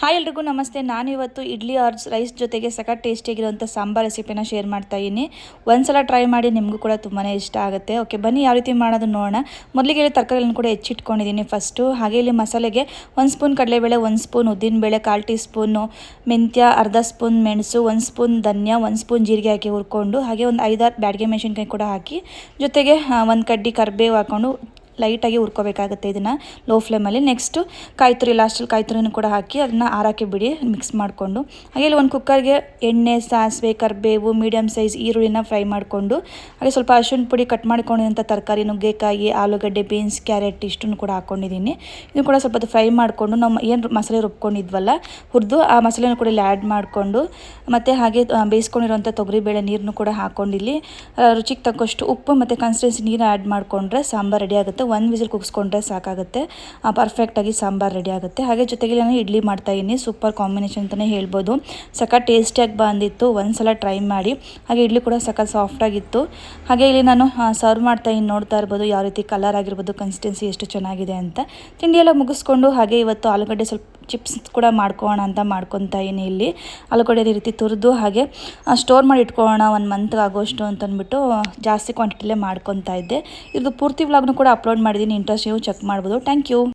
Hi ಎಲ್ರಿಗೂ ನಮಸ್ತೆ. ನಾನು ಇವತ್ತು ಇಡ್ಲಿ ಆರ್ ರೈಸ್ ಜೊತೆಗೆ ಸಖತ್ ಟೇಸ್ಟಿಯಾಗಿರುವಂಥ ಸಾಂಬಾರ್ ರೆಸಿಪಿನ ಶೇರ್ ಮಾಡ್ತಾ ಇದ್ದೀನಿ. ಒಂದ್ಸಲ ಟ್ರೈ ಮಾಡಿ, ನಿಮಗೂ ಕೂಡ ತುಂಬಾ ಇಷ್ಟ ಆಗುತ್ತೆ. ಓಕೆ, ಬನ್ನಿ ಯಾವ ರೀತಿ ಮಾಡೋದು ನೋಡೋಣ. ಮೊದಲಿಗೆ ಇಲ್ಲಿ ತರಕಾರಿಗಳನ್ನು ಕೂಡ ಹೆಚ್ಚಿಟ್ಕೊಂಡಿದ್ದೀನಿ ಫಸ್ಟು. ಹಾಗೆ ಇಲ್ಲಿ ಮಸಾಲೆಗೆ 1 ಸ್ಪೂನ್ ಕಡಲೆಬೇಳೆ, 1 ಸ್ಪೂನ್ ಉದ್ದಿನಬೇಳೆ, 1/4 ಟೀ ಸ್ಪೂನು ಮೆಂತ್ಯ, ಅರ್ಧ ಸ್ಪೂನ್ ಮೆಣಸು, 1 ಸ್ಪೂನ್ ಧನಿಯಾ, 1 ಸ್ಪೂನ್ ಜೀರಿಗೆ ಹಾಕಿ ಹುರ್ಕೊಂಡು, ಹಾಗೆ ಒಂದು 5-6 ಬ್ಯಾಡಗೆ ಮೆಣಸಿನ್ಕಾಯಿ ಕೂಡ ಹಾಕಿ, ಜೊತೆಗೆ 1 ಕಡ್ಡಿ ಕರಿಬೇವು ಹಾಕ್ಕೊಂಡು ಲೈಟಾಗಿ ಹುರ್ಕೋಬೇಕಾಗುತ್ತೆ ಇದನ್ನು ಲೋ ಫ್ಲೇಮಲ್ಲಿ. ನೆಕ್ಸ್ಟು ಕಾಯಿ ತುರಿ, ಲಾಸ್ಟಲ್ಲಿ ಕಾಯಿ ತುರಿನೂ ಕೂಡ ಹಾಕಿ ಅದನ್ನು ಆರೋಕ್ಕೆ ಬಿಡಿ, ಮಿಕ್ಸ್ ಮಾಡಿಕೊಂಡು. ಹಾಗೆ ಇಲ್ಲಿ ಒಂದು ಕುಕ್ಕರ್ಗೆ ಎಣ್ಣೆ, ಸಾಸಿವೆ, ಕರಿಬೇವು, ಮೀಡಿಯಮ್ ಸೈಜ್ ಈರುಳ್ಳಿನ ಫ್ರೈ ಮಾಡಿಕೊಂಡು, ಹಾಗೆ ಸ್ವಲ್ಪ ಅರಿಶಿಣ ಪುಡಿ, ಕಟ್ ಮಾಡ್ಕೊಂಡಿರೋಂಥ ತರಕಾರಿ, ನುಗ್ಗೆಕಾಯಿ, ಆಲೂಗಡ್ಡೆ, ಬೀನ್ಸ್, ಕ್ಯಾರೆಟ್ ಇಷ್ಟನ್ನು ಕೂಡ ಹಾಕ್ಕೊಂಡಿದ್ದೀನಿ. ಇದು ಕೂಡ ಸ್ವಲ್ಪ ಫ್ರೈ ಮಾಡಿಕೊಂಡು ನಾವು ಏನು ಮಸಾಲೆ ರುಬ್ಕೊಂಡಿದ್ವಲ್ಲ ಹುರಿದು, ಆ ಮಸಾಲೆನೂ ಕೂಡ ಇಲ್ಲಿ ಆ್ಯಡ್ ಮಾಡಿಕೊಂಡು, ಮತ್ತು ಹಾಗೆ ಬೇಯಿಸ್ಕೊಂಡಿರೋಂಥ ತೊಗರಿಬೇಳೆ ನೀರನ್ನು ಕೂಡ ಹಾಕ್ಕೊಂಡಿಲ್ಲಿ ರುಚಿಗೆ ತಕ್ಕಷ್ಟು ಉಪ್ಪು ಮತ್ತು ಕನ್ಸಿಸ್ಟೆನ್ಸಿ ನೀರು ಆ್ಯಡ್ ಮಾಡಿಕೊಂಡ್ರೆ ಸಾಂಬಾರು ರೆಡಿ ಆಗುತ್ತೆ. 1 ವಿಸಿಲ್ ಕುಗ್ಸ್ಕೊಂಡ್ರೆ ಸಾಕಾಗುತ್ತೆ, ಪರ್ಫೆಕ್ಟಾಗಿ ಸಾಂಬಾರು ರೆಡಿ ಆಗುತ್ತೆ. ಹಾಗೆ ಜೊತೆಗೆ ನಾನು ಇಡ್ಲಿ ಮಾಡ್ತಾಯಿದ್ದೀನಿ. ಸೂಪರ್ ಕಾಂಬಿನೇಷನ್ ಅಂತಲೇ ಹೇಳ್ಬೋದು. ಸಖತ್ ಟೇಸ್ಟಿಯಾಗಿ ಬಂದಿತ್ತು, ಒಂದ್ಸಲ ಟ್ರೈ ಮಾಡಿ. ಹಾಗೆ ಇಡ್ಲಿ ಕೂಡ ಸಖತ್ ಸಾಫ್ಟಾಗಿತ್ತು. ಹಾಗೆ ಇಲ್ಲಿ ನಾನು ಸರ್ವ್ ಮಾಡ್ತಾಯಿದ್ದೀನಿ, ನೋಡ್ತಾ ಇರ್ಬೋದು ಯಾವ ರೀತಿ ಕಲರ್ ಆಗಿರ್ಬೋದು, ಕನ್ಸಿಸ್ಟೆನ್ಸಿ ಎಷ್ಟು ಚೆನ್ನಾಗಿದೆ ಅಂತ. ತಿಂಡಿಯೆಲ್ಲ ಮುಗಿಸ್ಕೊಂಡು ಹಾಗೆ ಇವತ್ತು ಆಲೂಗಡ್ಡೆ ಸ್ವಲ್ಪ ಚಿಪ್ಸ್ ಕೂಡ ಮಾಡ್ಕೊಳ್ಳೋಣ ಅಂತ ಮಾಡ್ಕೊತಾ ಇದ್ದೀನಿ. ಇಲ್ಲಿ ಆಲೂಗಡ್ಡೆ ಈ ರೀತಿ ತುರಿದು ಹಾಗೆ ಸ್ಟೋರ್ ಮಾಡಿ ಇಟ್ಕೊಳ್ಳೋಣ 1 ಮಂತ್ ಆಗೋಷ್ಟು ಅಂತಂದ್ಬಿಟ್ಟು ಜಾಸ್ತಿ ಕ್ವಾಂಟಿಟಿಲೇ ಮಾಡ್ಕೊತಾ ಇದ್ದೆ. ಇದು ಪೂರ್ತಿ ವ್ಲಾಗ್ನು ಕೂಡ ಅಪ್ಲೋಡ್ ಮಾಡಿದ್ದೀನಿ, ಇಂಟ್ರೆಸ್ಟ್ ನೀವು ಚೆಕ್ ಮಾಡ್ಬೋದು. Thank you.